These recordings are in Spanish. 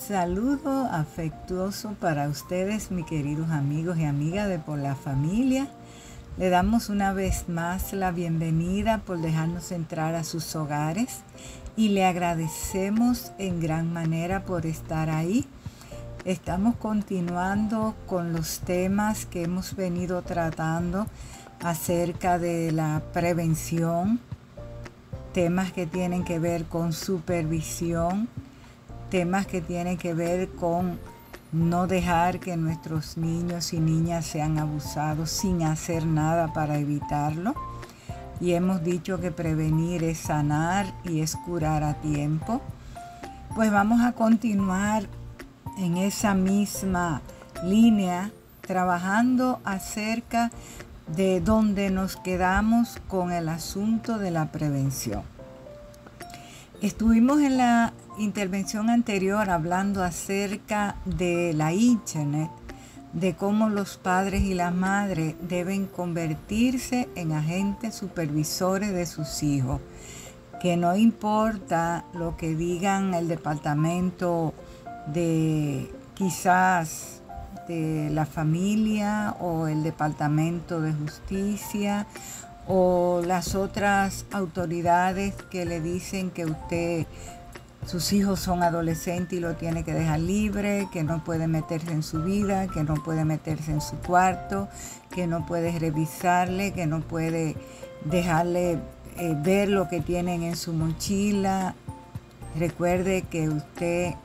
Saludo afectuoso para ustedes, mis queridos amigos y amigas de Por la Familia. Le damos una vez más la bienvenida por dejarnos entrar a sus hogares y le agradecemos en gran manera por estar ahí. Estamos continuando con los temas que hemos venido tratando acerca de la prevención, temas que tienen que ver con supervisión, temas que tienen que ver con no dejar que nuestros niños y niñas sean abusados sin hacer nada para evitarlo. Y hemos dicho que prevenir es sanar y es curar a tiempo. Pues vamos a continuar en esa misma línea, trabajando acerca de donde nos quedamos con el asunto de la prevención. Estuvimos en la intervención anterior hablando acerca de la Internet, de cómo los padres y las madres deben convertirse en agentes supervisores de sus hijos, que no importa lo que digan el departamento de quizás de la familia o el departamento de justicia o las otras autoridades que le dicen que sus hijos son adolescentes y lo tiene que dejar libre, que no puede meterse en su vida, que no puede meterse en su cuarto, que no puede revisarle, que no puede dejarle ver lo que tienen en su mochila. Recuerde que usted,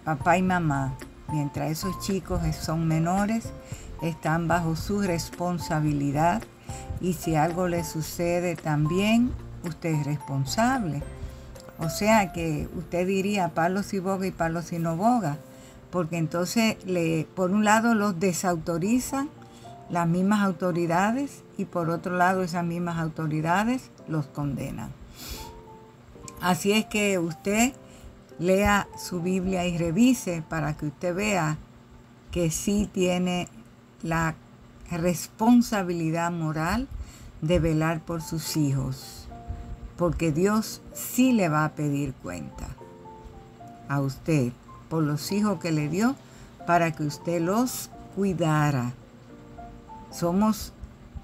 papá y mamá, mientras esos chicos son menores, están bajo su responsabilidad. Y si algo le sucede también, usted es responsable. O sea que usted diría palo si boga y palo si no boga. Porque entonces, por un lado, los desautorizan las mismas autoridades y por otro lado, esas mismas autoridades los condenan. Así es que usted lea su Biblia y revise para que usted vea que sí tiene la responsabilidad moral de velar por sus hijos, porque Dios sí le va a pedir cuenta a usted por los hijos que le dio para que usted los cuidara. Somos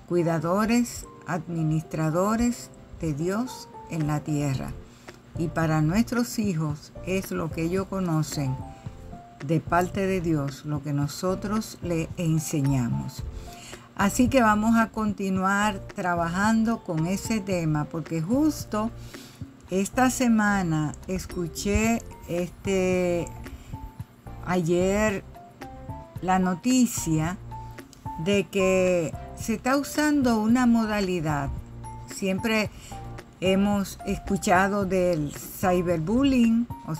cuidadores, administradores de Dios en la tierra, y para nuestros hijos es lo que ellos conocen de parte de Dios, lo que nosotros le enseñamos. Así que vamos a continuar trabajando con ese tema, porque justo esta semana escuché ayer la noticia de que se está usando una modalidad. Siempre hemos escuchado del cyberbullying o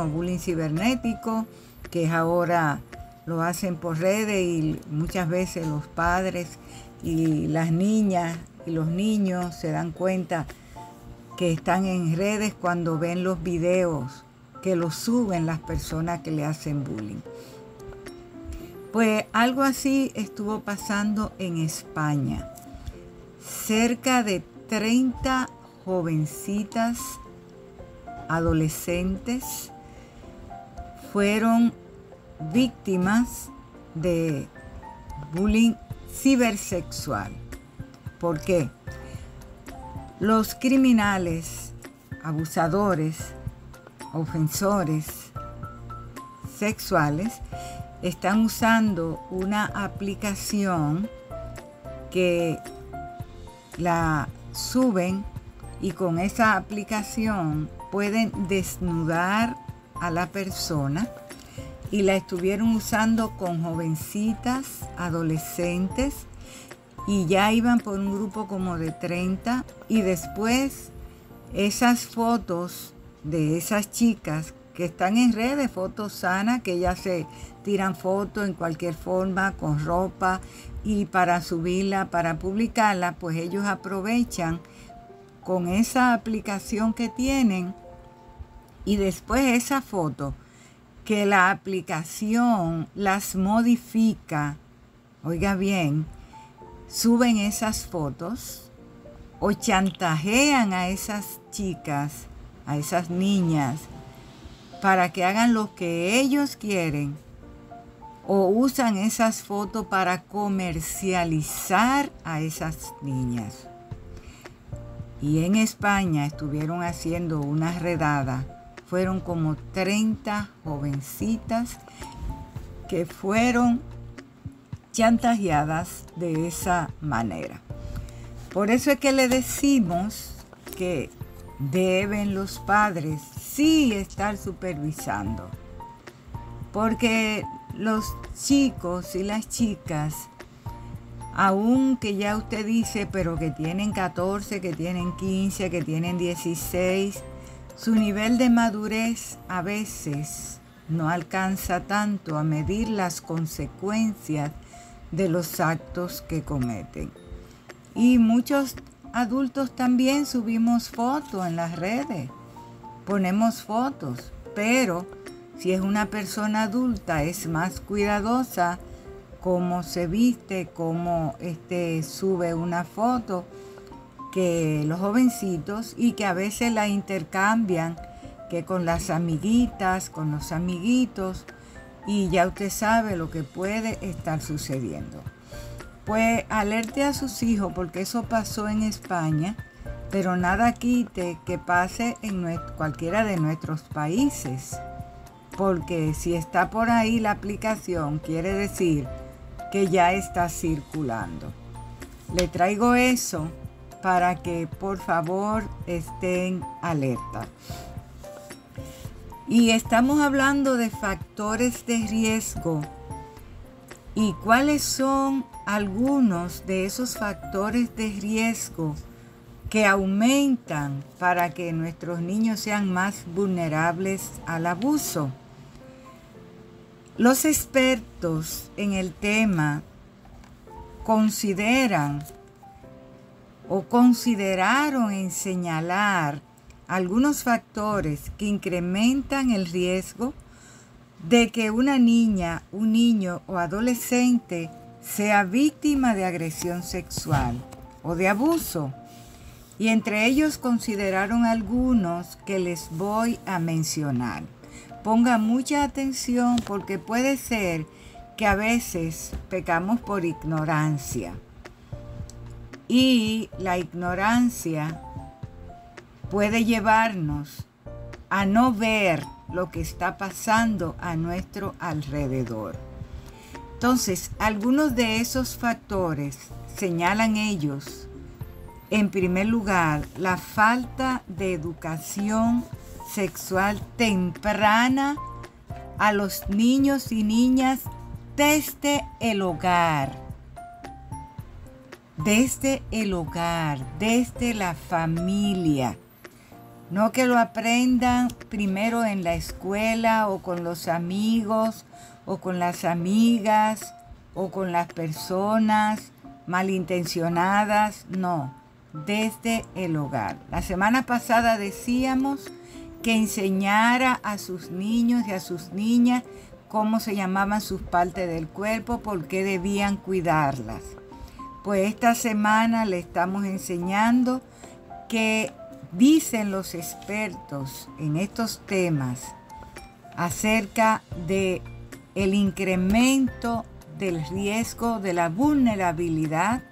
bullying cibernético, que es ahora lo hacen por redes y muchas veces los padres y las niñas y los niños se dan cuenta que están en redes cuando ven los videos que los suben las personas que le hacen bullying. Pues algo así estuvo pasando en España. Cerca de 30 jovencitas adolescentes fueron víctimas de bullying cibersexual. ¿Por qué? Los criminales, abusadores, ofensores sexuales están usando una aplicación que la suben y con esa aplicación pueden desnudar a la persona, y la estuvieron usando con jovencitas, adolescentes, y ya iban por un grupo como de 30, y después esas fotos de esas chicas que están en redes, fotos sanas, que ellas se tiran fotos en cualquier forma, con ropa, y para subirla, para publicarla, pues ellos aprovechan con esa aplicación que tienen, y después esa foto que la aplicación las modifica, oiga bien, suben esas fotos o chantajean a esas chicas, a esas niñas, para que hagan lo que ellos quieren o usan esas fotos para comercializar a esas niñas. Y en España estuvieron haciendo una redada. Fueron como 30 jovencitas que fueron chantajeadas de esa manera. Por eso es que le decimos que deben los padres sí estar supervisando. Porque los chicos y las chicas, aunque ya usted dice, pero que tienen 14, que tienen 15, que tienen 16, su nivel de madurez a veces no alcanza tanto a medir las consecuencias de los actos que cometen. Y muchos adultos también subimos fotos en las redes, ponemos fotos, pero si es una persona adulta es más cuidadosa cómo se viste, cómo sube una foto, que los jovencitos, y que a veces la intercambian, que con las amiguitas, con los amiguitos, y ya usted sabe lo que puede estar sucediendo. Pues alerte a sus hijos, porque eso pasó en España, pero nada quite que pase en cualquiera de nuestros países, porque si está por ahí la aplicación, quiere decir que ya está circulando. Le traigo eso para que por favor estén alerta. Y estamos hablando de factores de riesgo. ¿Y cuáles son algunos de esos factores de riesgo que aumentan para que nuestros niños sean más vulnerables al abuso? Los expertos en el tema consideraron en señalar algunos factores que incrementan el riesgo de que una niña, un niño o adolescente sea víctima de agresión sexual o de abuso. Y entre ellos consideraron algunos que les voy a mencionar. Ponga mucha atención porque puede ser que a veces pecamos por ignorancia. Y la ignorancia puede llevarnos a no ver lo que está pasando a nuestro alrededor. Entonces, algunos de esos factores señalan ellos, en primer lugar, la falta de educación sexual temprana a los niños y niñas desde el hogar. Desde el hogar, desde la familia. No que lo aprendan primero en la escuela o con los amigos o con las amigas o con las personas malintencionadas. No, desde el hogar. La semana pasada decíamos que enseñara a sus niños y a sus niñas cómo se llamaban sus partes del cuerpo, por qué debían cuidarlas. Pues esta semana le estamos enseñando que dicen los expertos en estos temas acerca de el incremento del riesgo de la vulnerabilidad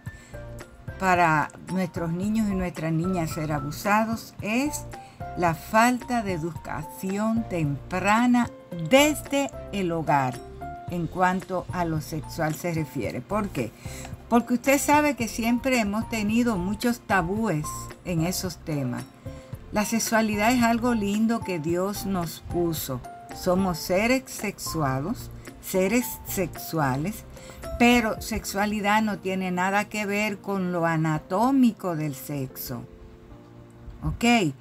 para nuestros niños y nuestras niñas ser abusados es la falta de educación temprana desde el hogar en cuanto a lo sexual se refiere. ¿Por qué? Porque usted sabe que siempre hemos tenido muchos tabúes en esos temas. La sexualidad es algo lindo que Dios nos puso. Somos seres sexuados, seres sexuales, pero sexualidad no tiene nada que ver con lo anatómico del sexo. ¿Ok?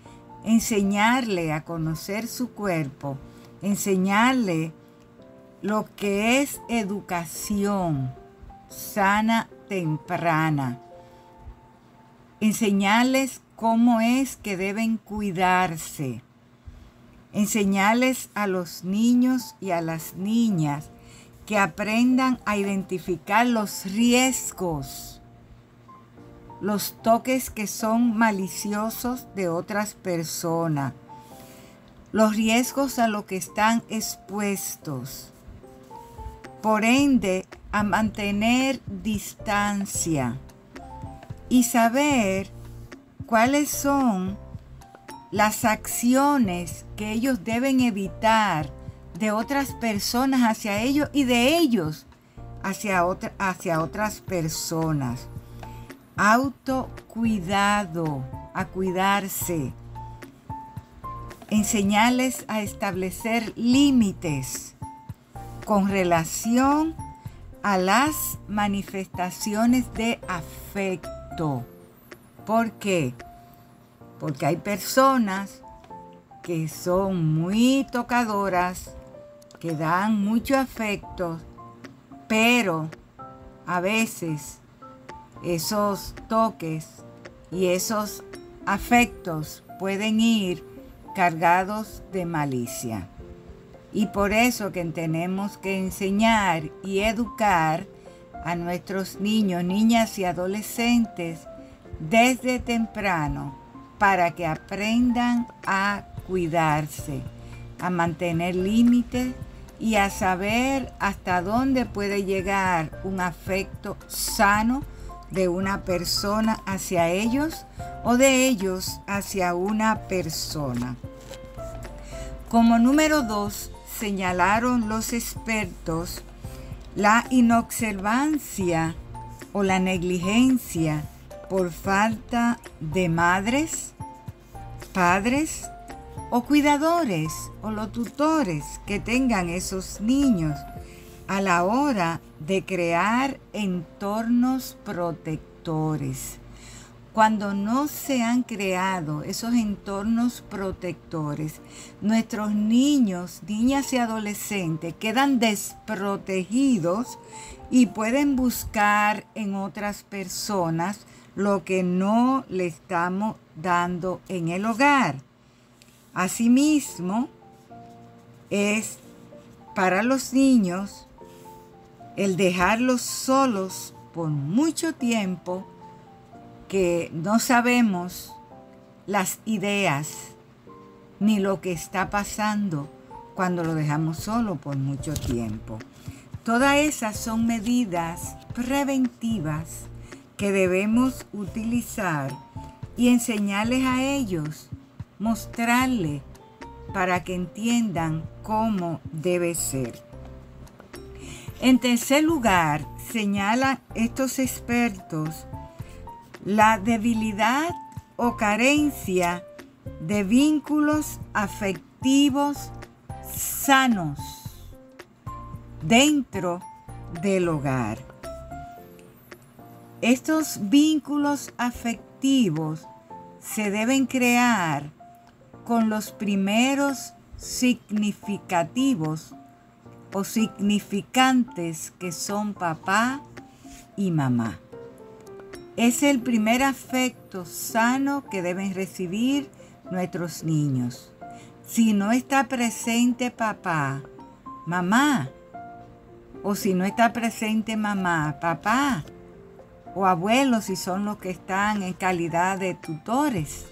Enseñarle a conocer su cuerpo, enseñarle lo que es educación sana temprana, enseñarles cómo es que deben cuidarse, enseñarles a los niños y a las niñas que aprendan a identificar los riesgos, los toques que son maliciosos de otras personas, los riesgos a los que están expuestos. Por ende, a mantener distancia y saber cuáles son las acciones que ellos deben evitar de otras personas hacia ellos y de ellos hacia otras personas. Autocuidado, a cuidarse. Enseñarles a establecer límites con relación a las manifestaciones de afecto. ¿Por qué? Porque hay personas que son muy tocadoras, que dan mucho afecto, pero a veces esos toques y esos afectos pueden ir cargados de malicia. Y por eso que tenemos que enseñar y educar a nuestros niños, niñas y adolescentes desde temprano para que aprendan a cuidarse, a mantener límites y a saber hasta dónde puede llegar un afecto sano de una persona hacia ellos o de ellos hacia una persona. Como número 2, señalaron los expertos la inobservancia o la negligencia por falta de madres, padres o cuidadores o los tutores que tengan esos niños a la hora de crear entornos protectores. Cuando no se han creado esos entornos protectores, nuestros niños, niñas y adolescentes quedan desprotegidos y pueden buscar en otras personas lo que no le estamos dando en el hogar. Asimismo, es para los niños el dejarlos solos por mucho tiempo, que no sabemos las ideas ni lo que está pasando cuando lo dejamos solo por mucho tiempo. Todas esas son medidas preventivas que debemos utilizar y enseñarles a ellos, mostrarles para que entiendan cómo debe ser. En tercer lugar, señalan estos expertos la debilidad o carencia de vínculos afectivos sanos dentro del hogar. Estos vínculos afectivos se deben crear con los primeros significativos o significantes que son papá y mamá. Es el primer afecto sano que deben recibir nuestros niños. Si no está presente papá, mamá, o si no está presente mamá, papá, o abuelos si son los que están en calidad de tutores,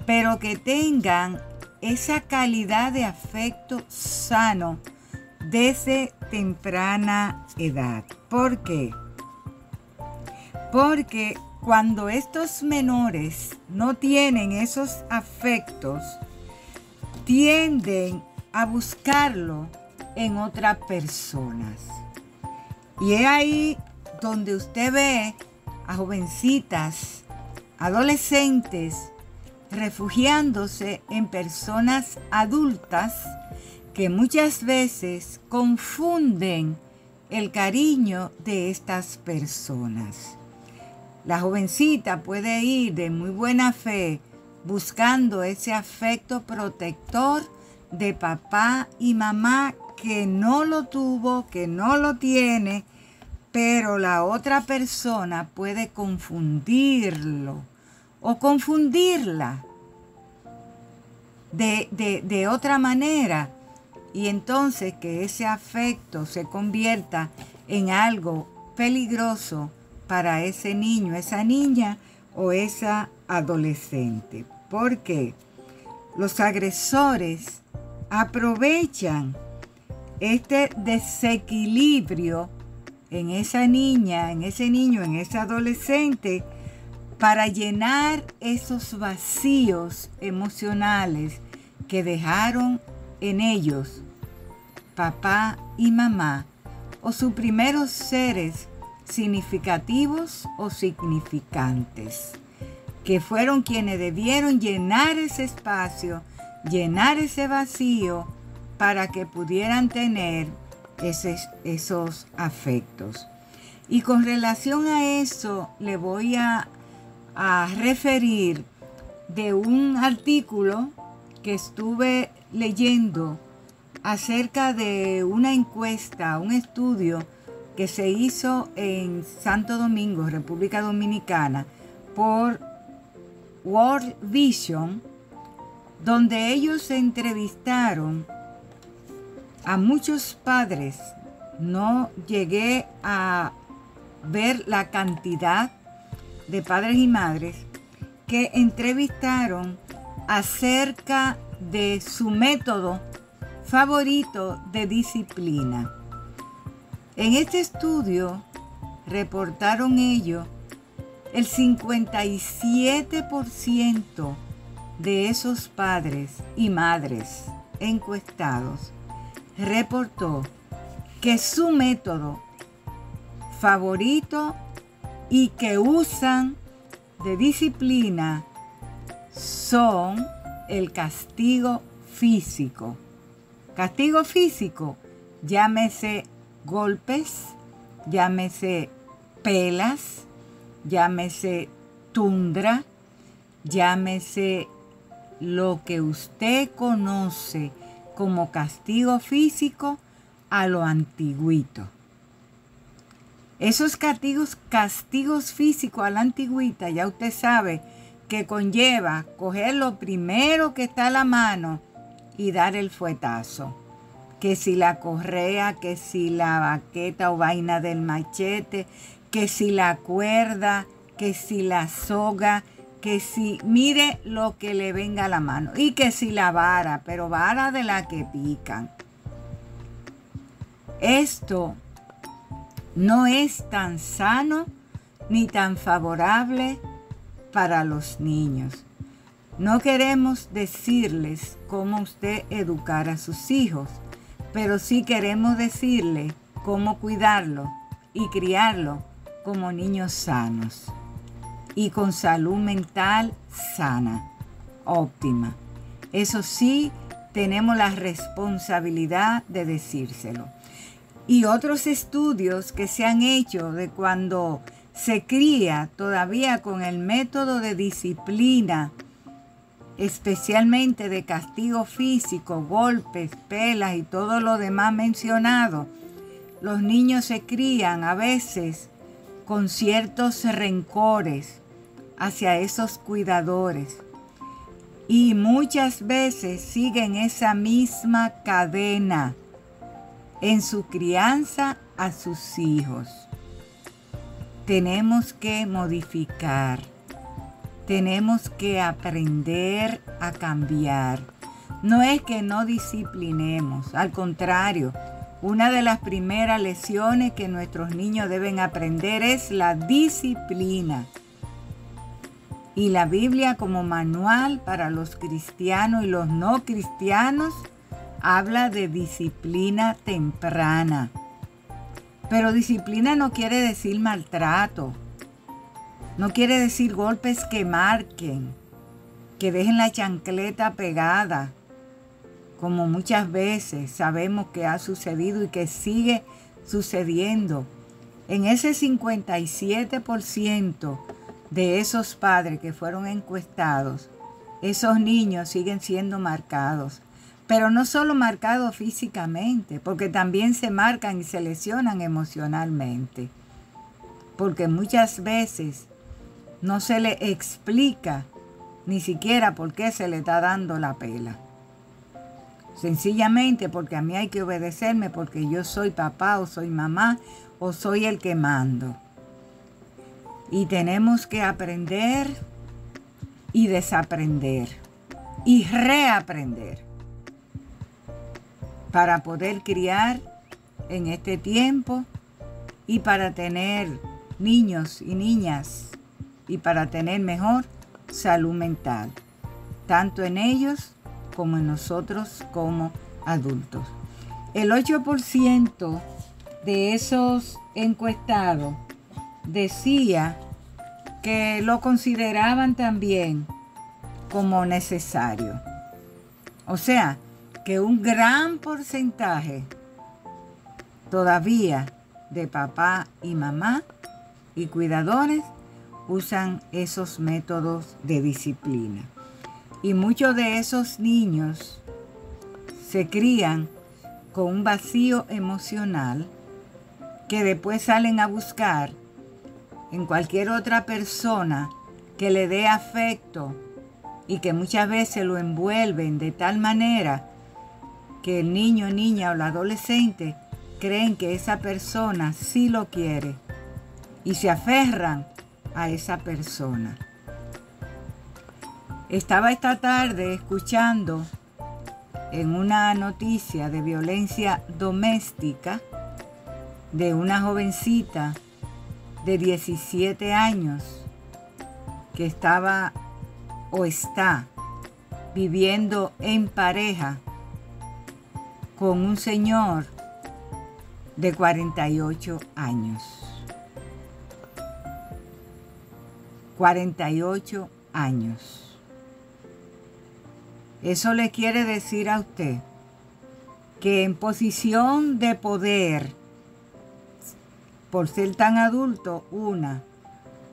pero que tengan esa calidad de afecto sano desde temprana edad. ¿Por qué? Porque cuando estos menores no tienen esos afectos, tienden a buscarlo en otras personas. Y es ahí donde usted ve a jovencitas, adolescentes, refugiándose en personas adultas que muchas veces confunden el cariño de estas personas. La jovencita puede ir de muy buena fe buscando ese afecto protector de papá y mamá que no lo tuvo, que no lo tiene, pero la otra persona puede confundirlo o confundirla de otra manera, y entonces que ese afecto se convierta en algo peligroso para ese niño, esa niña o esa adolescente. ¿Por qué? los agresores aprovechan este desequilibrio en esa niña, en ese niño, en ese adolescente, para llenar esos vacíos emocionales que dejaron en ellos papá y mamá, o sus primeros seres significativos o significantes, que fueron quienes debieron llenar ese espacio, llenar ese vacío, para que pudieran tener esos afectos. Y con relación a eso, le voy a referir de un artículo que estuve leyendo acerca de una encuesta, un estudio que se hizo en Santo Domingo, República Dominicana, por World Vision, donde ellos entrevistaron a muchos padres. No llegué a ver la cantidad de padres y madres que entrevistaron acerca de su método favorito de disciplina. En este estudio reportaron ellos el 57% de esos padres y madres encuestados reportó que su método favorito y que usan de disciplina son el castigo físico. Castigo físico, llámese golpes, llámese pelas, llámese tundra, llámese lo que usted conoce como castigo físico a lo antiguito. Esos castigos físicos a la antigüita, ya usted sabe que conlleva coger lo primero que está a la mano y dar el fuetazo. Que si la correa, que si la baqueta o vaina del machete, que si la cuerda, que si la soga, que si, mire lo que le venga a la mano. Y que si la vara, pero vara de la que pican. Esto no es tan sano ni tan favorable para los niños. No queremos decirles cómo usted educar a sus hijos, pero sí queremos decirle cómo cuidarlo y criarlo como niños sanos y con salud mental sana, óptima. Eso sí, tenemos la responsabilidad de decírselo. Y otros estudios que se han hecho de cuando se cría todavía con el método de disciplina, especialmente de castigo físico, golpes, pelas y todo lo demás mencionado, los niños se crían a veces con ciertos rencores hacia esos cuidadores y muchas veces siguen esa misma cadena en su crianza a sus hijos. Tenemos que modificar. Tenemos que aprender a cambiar. No es que no disciplinemos, al contrario, una de las primeras lecciones que nuestros niños deben aprender es la disciplina. Y la Biblia como manual para los cristianos y los no cristianos habla de disciplina temprana. Pero disciplina no quiere decir maltrato. No quiere decir golpes que marquen, que dejen la chancleta pegada, como muchas veces sabemos que ha sucedido y que sigue sucediendo. En ese 57% de esos padres que fueron encuestados, esos niños siguen siendo marcados. Pero no solo marcados físicamente, porque también se marcan y se lesionan emocionalmente. Porque muchas veces no se le explica ni siquiera por qué se le está dando la pela. Sencillamente porque a mí hay que obedecerme porque yo soy papá o soy mamá o soy el que mando. Y tenemos que aprender y desaprender. y reaprender para poder criar en este tiempo y para tener niños y niñas y para tener mejor salud mental, tanto en ellos como en nosotros como adultos. El 8% de esos encuestados decía que lo consideraban también como necesario. O sea, que un gran porcentaje todavía de papá y mamá y cuidadores usan esos métodos de disciplina. Y muchos de esos niños se crían con un vacío emocional que después salen a buscar en cualquier otra persona que le dé afecto y que muchas veces lo envuelven de tal manera que el niño, niña o el adolescente creen que esa persona sí lo quiere y se aferran a esa persona. Estaba esta tarde escuchando en una noticia de violencia doméstica de una jovencita de 17 años que estaba o está viviendo en pareja con un señor de 48 años. 48 años. Eso le quiere decir a usted que en posición de poder, por ser tan adulto,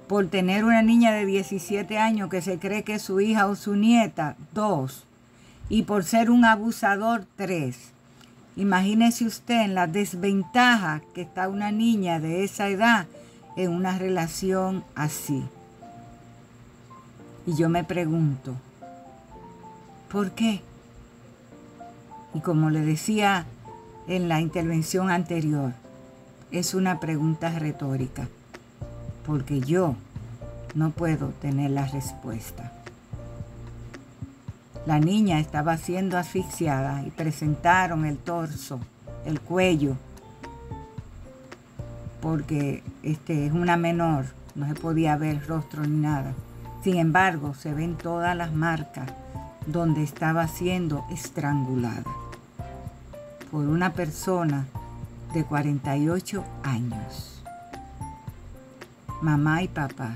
por tener una niña de 17 años que se cree que es su hija o su nieta, 2, y por ser un abusador, 3. Imagínese usted en la desventaja que está una niña de esa edad en una relación así. Y yo me pregunto, ¿por qué? Y como le decía en la intervención anterior, es una pregunta retórica, porque yo no puedo tener la respuesta. La niña estaba siendo asfixiada y presentaron el torso, el cuello, porque es una menor, no se podía ver rostro ni nada. Sin embargo, se ven todas las marcas donde estaba siendo estrangulada por una persona de 48 años. Mamá y papá,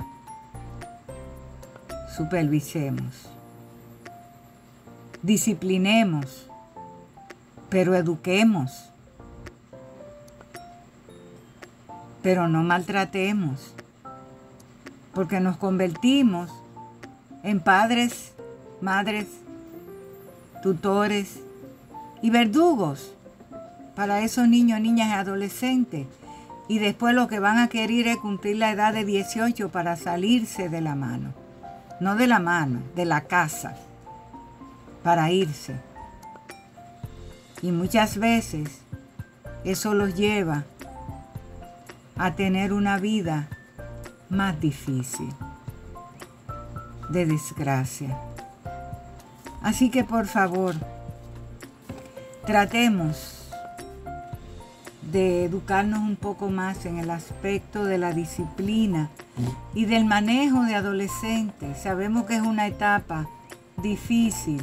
supervisemos, disciplinemos, pero eduquemos, pero no maltratemos, porque nos convertimos en padres, madres, tutores y verdugos para esos niños, niñas y adolescentes. Y después lo que van a querer es cumplir la edad de 18 para salirse de la mano. No de la mano, de la casa, para irse. Y muchas veces eso los lleva a tener una vida más difícil, de desgracia. Así que por favor, tratemos de educarnos un poco más en el aspecto de la disciplina y del manejo de adolescentes. Sabemos que es una etapa difícil,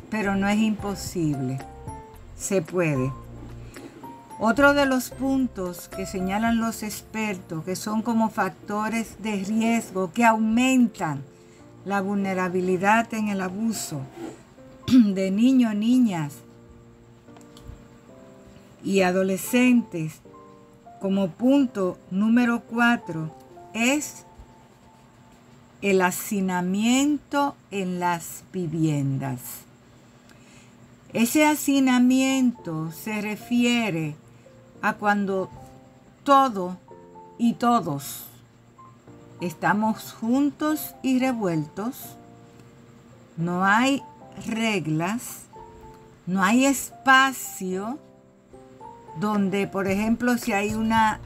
pero no es imposible. Se puede. Otro de los puntos que señalan los expertos, que son como factores de riesgo que aumentan la vulnerabilidad en el abuso de niños, niñas y adolescentes, como punto número 4, es el hacinamiento en las viviendas. Ese hacinamiento se refiere a cuando todo y todos estamos juntos y revueltos, no hay reglas, no hay espacio donde, por ejemplo, si hay una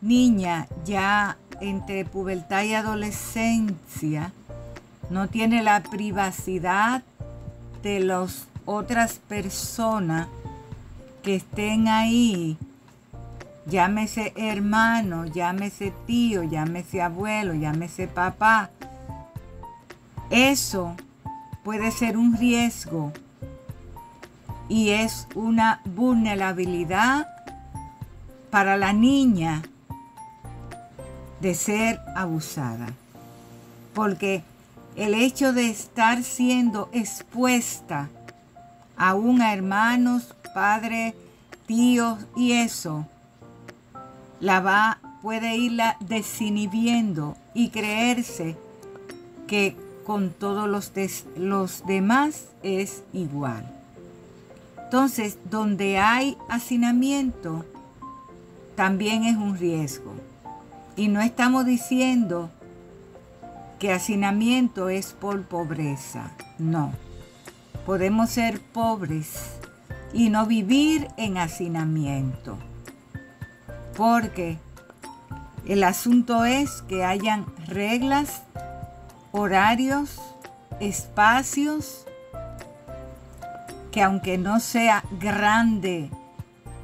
niña ya entre pubertad y adolescencia, no tiene la privacidad de las otras personas que estén ahí, llámese hermano, llámese tío, llámese abuelo, llámese papá, eso puede ser un riesgo y es una vulnerabilidad para la niña de ser abusada. Porque el hecho de estar siendo expuesta aún a hermanos, padres, tíos y eso, puede irla desinhibiendo y creerse que con todos los demás es igual. Entonces, donde hay hacinamiento, también es un riesgo. Y no estamos diciendo que hacinamiento es por pobreza. No. Podemos ser pobres y no vivir en hacinamiento. Porque el asunto es que hayan reglas, horarios, espacios, que aunque no sea grande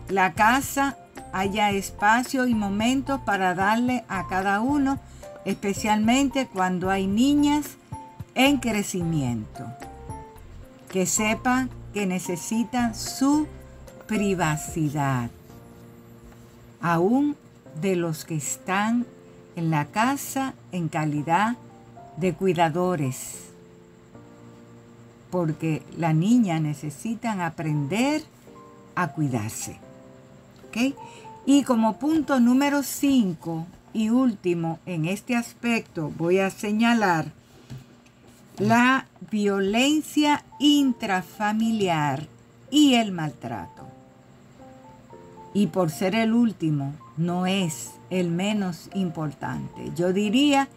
la casa, haya espacio y momentos para darle a cada uno, especialmente cuando hay niñas en crecimiento, que sepan que necesitan su privacidad, aún de los que están en la casa en calidad de cuidadores, porque la niña necesitan aprender a cuidarse. ¿Okay? Y como punto número 5 y último en este aspecto, voy a señalar la violencia intrafamiliar y el maltrato. Y por ser el último, no es el menos importante. Yo diría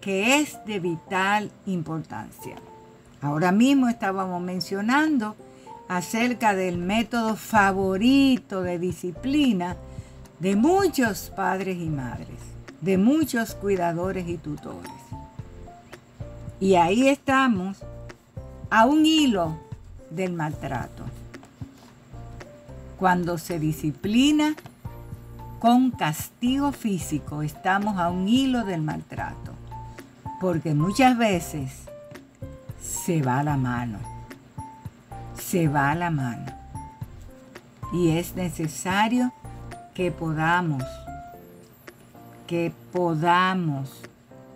que es de vital importancia. Ahora mismo estábamos mencionando acerca del método favorito de disciplina de muchos padres y madres, de muchos cuidadores y tutores. Y ahí estamos a un hilo del maltrato. Cuando se disciplina con castigo físico, estamos a un hilo del maltrato, porque muchas veces se va la mano. Y es necesario que podamos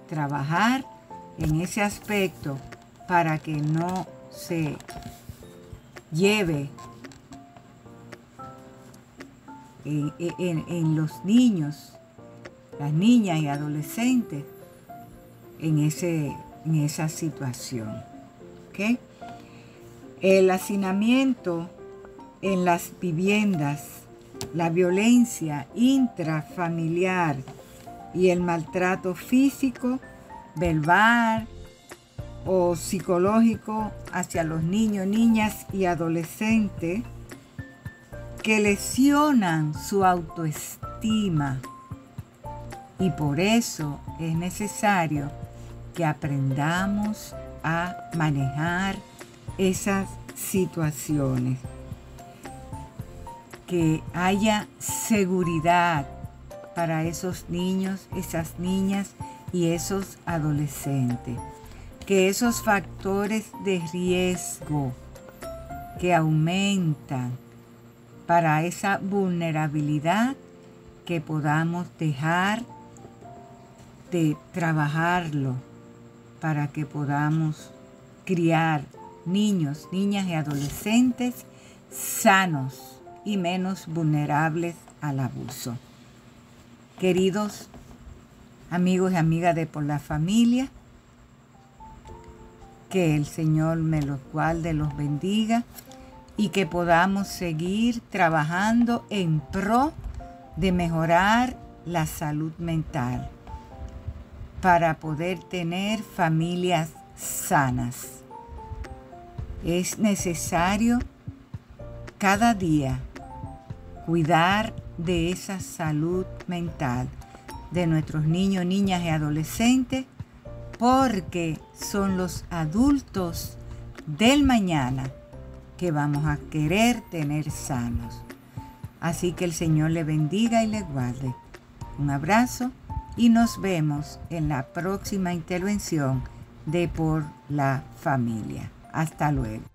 trabajar en ese aspecto para que no se lleve en los niños, las niñas y adolescentes en esa situación. ¿Okay? El hacinamiento en las viviendas, la violencia intrafamiliar y el maltrato físico, verbal o psicológico hacia los niños, niñas y adolescentes que lesionan su autoestima. Y por eso es necesario que aprendamos a manejar esas situaciones, que haya seguridad para esos niños, esas niñas y esos adolescentes, que esos factores de riesgo que aumentan para esa vulnerabilidad, que podamos dejar de trabajarlo para que podamos criar niños, niñas y adolescentes sanos y menos vulnerables al abuso. Queridos amigos y amigas de Por la Familia, que el Señor me los guarde, los bendiga y que podamos seguir trabajando en pro de mejorar la salud mental para poder tener familias sanas. Es necesario cada día cuidar de esa salud mental de nuestros niños, niñas y adolescentes, porque son los adultos del mañana que vamos a querer tener sanos. Así que el Señor le bendiga y le guarde. Un abrazo y nos vemos en la próxima intervención de Por la Familia. Hasta luego.